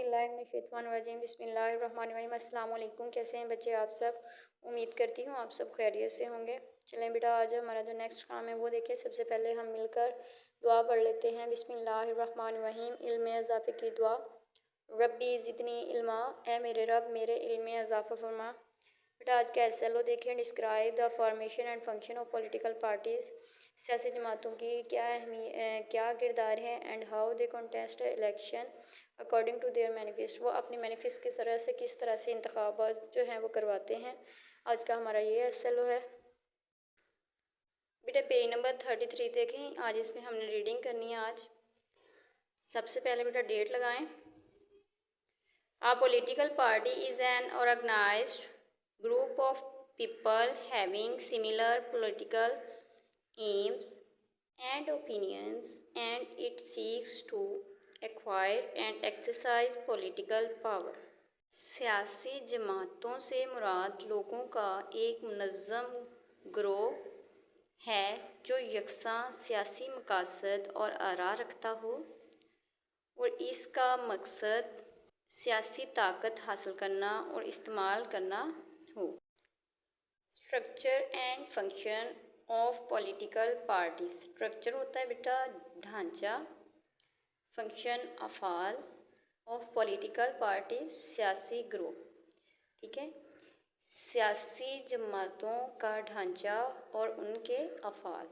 बिस्मिल्लाहिर्रहमानिर्रहीम बिस्मिल्लाहिर्रहमानिर्रहीम अस्सलाम वालेकुम। कैसे हैं बच्चे आप सब? उम्मीद करती हूँ आप सब खैरियत से होंगे। चलें बेटा, आज हमारा जो नेक्स्ट काम है वो देखिए। सबसे पहले हम मिलकर दुआ पढ़ लेते हैं। बिस्मिल्लाहिर्रहमानिर्रहीम। इल्म इजाफ़े की दुआ। रब्बी ज़िदनी इल्मा, ए मेरे रब मेरे इल्म में इजाफ़ा फरमा। बेटा आज का SLO देखिए। Describe the formation and function of political parties. सियासी जमातों की क्या किरदार है। And how they contest election according to their manifest. वो अपने मैनिफेस्ट की तरह से किस तरह से इंतखाबात जो हैं वो करवाते हैं। आज का हमारा ये SLO है। बेटा पेज नंबर 33 देखें। आज इसमें हमने रीडिंग करनी है। आज सबसे पहले बेटा डेट लगाएं। A political party is an organized group of people having similar political aims and opinions, and it seeks to acquire and exercise political power. सियासी जमातों से मुराद लोगों का एक मुनज़्ज़म ग्रोह है जो यकसा सियासी मकासद और आरा रखता हो और इसका मकसद सियासी ताकत हासिल करना और इस्तेमाल करना हो। Structure and function of political parties. Structure होता है बेटा ढांचा, फंक्शन अफ़ाल ऑफ पॉलिटिकल पार्टीज सियासी ग्रोह। ठीक है, सियासी जमातों का ढांचा और उनके अफ़ाल।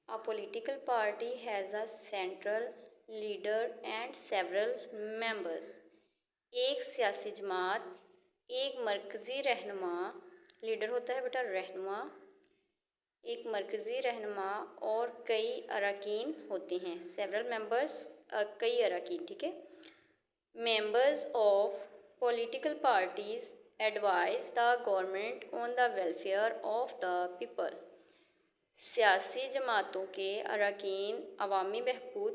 A political party has a central leader and several members. एक सियासी जमात एक मरकज़ी रहनुमा, लीडर होता है बेटा रहनुमा, एक मरकज़ी रहनुमा और कई अरकान होते हैं। सेवरल मेंबर्स, कई अरकान। ठीक है। Members of political parties advise the government on the welfare of the people. सियासी जमातों के अरकान अवामी बहबूद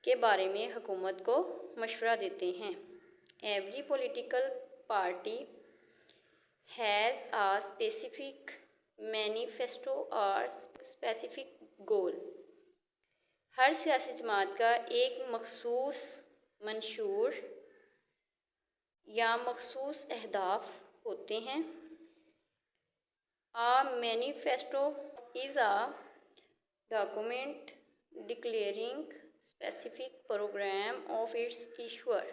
के बारे में हुकूमत को मशवरा देते हैं। Every political party has a specific manifesto और स्पेसिफिक गोल। हर सियासी जमात का एक मखसूस मंशूर या मखसूस अहदाफ होते हैं। A manifesto is a document declaring specific program of its issuer.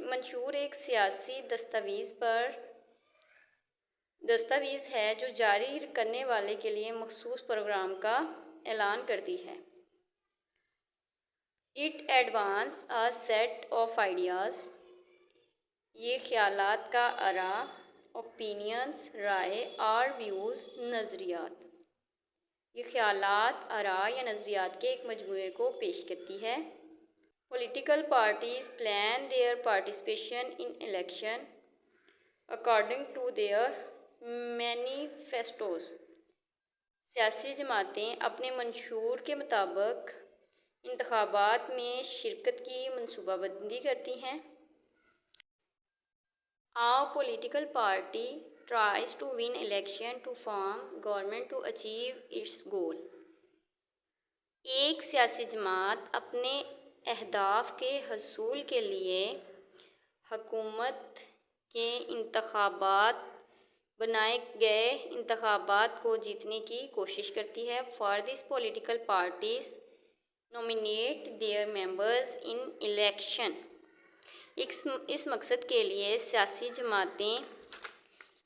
मंशूर एक सियासी दस्तावेज़ है जो जारी करने वाले के लिए मखसूस प्रोग्राम का ऐलान करती है। It advance a set of ideas. ये ख्यालात का आरा, ओपिनियंस राय और व्यूज़ नज़रियात। ये ख्यालात आरा या नज़रियात के एक मजमूए को पेश करती है। Political parties plan their participation in election according to their manifestos. सियासी जमातें अपने मंशूर के मुताबिक इंतखाबात में शिरकत की मनसूबाबंदी करती हैं। A political party tries to win election to form government to achieve its goal. एक सियासी जमात अपने अहदाफ के हसूल के लिए हुकूमत के बनाए गए इंतखाबात को जीतने की कोशिश करती है। For this political parties nominate their members in election. इस मकसद के लिए सियासी जमातें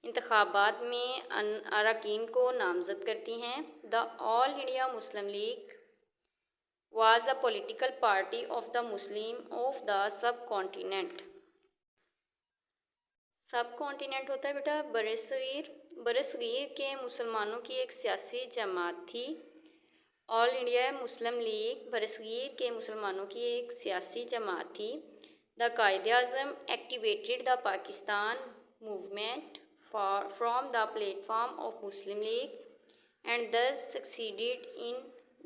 इंतखाबात में अरकान को नामज़द करती हैं। The all India Muslim league was a political party of the Muslim of the subcontinent। Subcontinent होता है बेटा बरसगीर। बरसगीर के मुसलमानों की एक सियासी जमात थी। ऑल इंडिया मुस्लिम लीग बरसगीर के मुसलमानों की एक सियासी जमात थी। The Quaid e Azam activated the Pakistan movement from the platform of Muslim League and thus succeeded in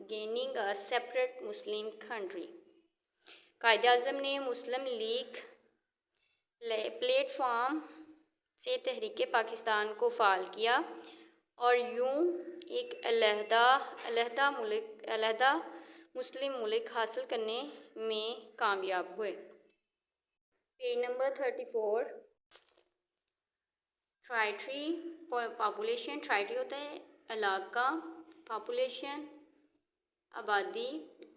gaining a separate Muslim country. Quaid e Azam ने मुस्लिम लीग प्लेटफॉर्म से तहरीक पाकिस्तान को फ़ाल किया और यूं एक अलहदा मुस्लिम मुल्क हासिल करने में कामयाब हुए। Page number 34। ट्राइटरी पॉपुलेशन, ट्राइटरी होता है इलाका, पॉपुलेशन आबादी,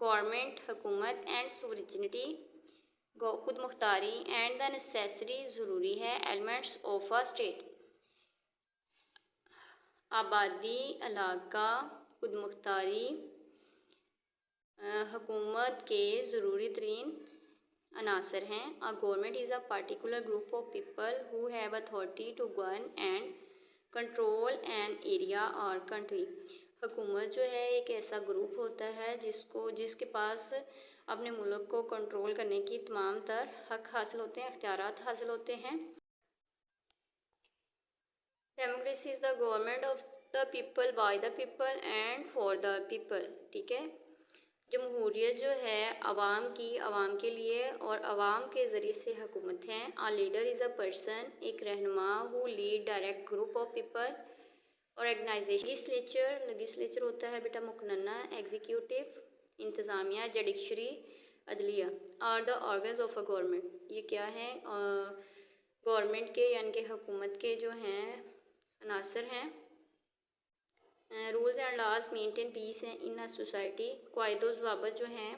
गवर्नमेंट हुकूमत, एंड सोवरेनिटी खुद मुख्तारी, एंड द नेसेसरी ज़रूरी है, एलिमेंट्स ऑफ अ स्टेट। आबादी, इलाका, खुद मुख्तारी, हुकूमत के ज़रूरी तरीन अनासर हैं। A government is a particular group of people who have authority to govern and control an area और कंट्री। हुकूमत जो है एक ऐसा ग्रुप होता है जिसके पास अपने मुल्क को कंट्रोल करने की तमाम तर हक हासिल होते हैं, अख्तियारात हासिल होते हैं। Democracy is the government of the people, by the people and for the people. ठीक है। जमहूरियत जो है अवाम की, अवाम के लिए और अवाम के ज़रिए से हुकूमत है। A leader is a person, एक रहनुमा, who lead direct group of people. Organization, legislature होता है बेटा मुकन्ना, एग्जीक्यूटिव इंतज़ामिया, जुडिशरी अदलिया, are the organs of a government. ये क्या है? गवर्नमेंट के यानी कि हुकूमत के जो हैं अनासर हैं। Rules and laws maintain peace in a society, कायदो ज़वाबित जो हैं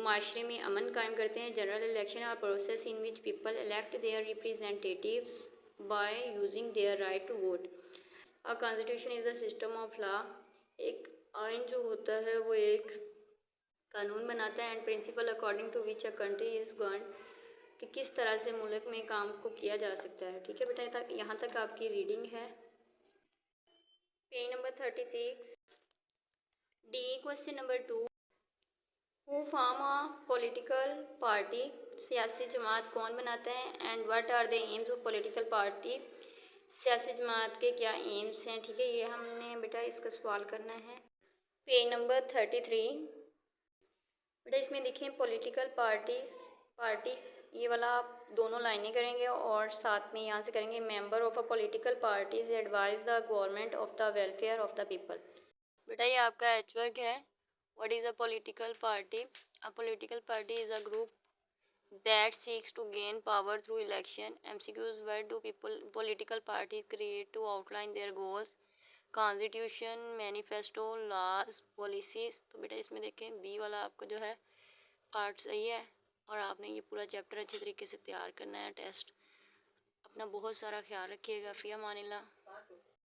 माशरे में अमन कायम करते हैं। General election are process in which people elect their representatives by using their right to vote. A constitution is the system of law, एक आइन जो होता है वो एक कानून बनाता है। And principle according to which a country is govern, कि किस तरह से मुल्क में काम को किया जा सकता है। ठीक है बेटा, यहाँ तक आपकी रीडिंग है। Page number 36। The question number 2, who form a political party, सियासी जमात कौन बनाता है। And what are the aims of political party, सियासी जमात के क्या एम्स हैं। ठीक है, ये हमने बेटा इसका सवाल करना है। Page number 33। बेटा इसमें देखिए पॉलिटिकल पार्टी ये वाला आप दोनों लाइनें करेंगे और साथ में यहाँ से करेंगे member of a political parties advise the government of the welfare of the people. बेटा ये आपका एच वर्क है। What is a political party? A political party is a group that seeks to gain power through election. MCQs, where do people political parties create to outline their goals? Constitution, manifesto, laws, policies. तो बेटा इसमें देखें B वाला आपका जो है part सही है और आपने ये पूरा चैप्टर अच्छे तरीके से तैयार करना है। टेस्ट अपना बहुत सारा ख्याल रखिएगा। फ़ी अमानिल्लाह।